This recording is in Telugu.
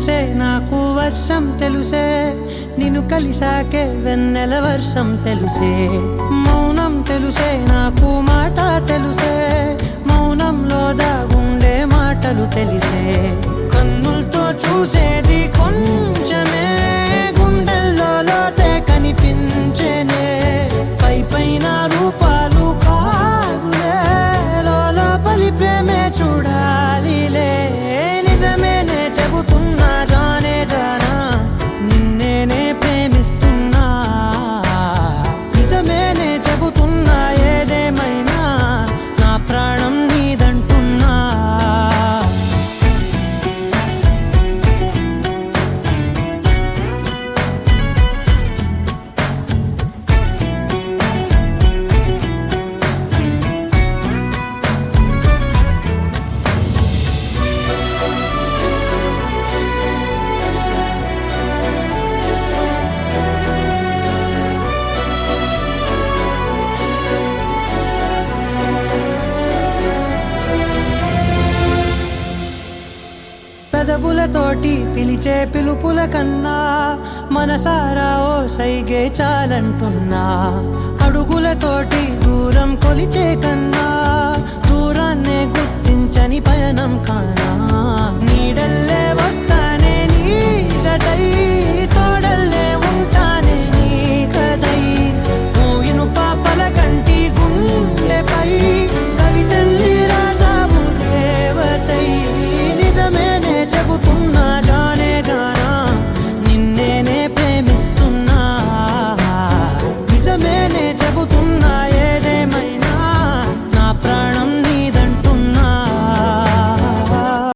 తెలుసే నాకు వర్షం తెలుసే, నిన్ను కలిసాకే వెన్నెల వర్షం తెలుసే. మౌనం తెలుసే నాకు మాట తెలుసే, మౌనంలో దాగుండే మాటలు తెలిసే. కన్నులతో చూసేది కొంచెమే, గుండెల్లో లోతే కనిపించేనే. పై పైన రూపాలు కాదులే, లోపలి ప్రేమే చూడాలిలే. నిజమేనే చెబుతున్నా జానే జానా, నిన్నేనే ప్రేమిస్తున్నా. నిజమేనే చెబుతున్నా ఏదేమైనా, నా ప్రాణం నీదంటున్నా. పెదవులతోటి పిలిచే పిలుపుల కన్నా, మనసారా ఓ సైగే చాలంటున్నా. అడుగులతోటి దూరం కొలిచే కన్నా, దూరాన్నే గుర్తించని పయనం కానా.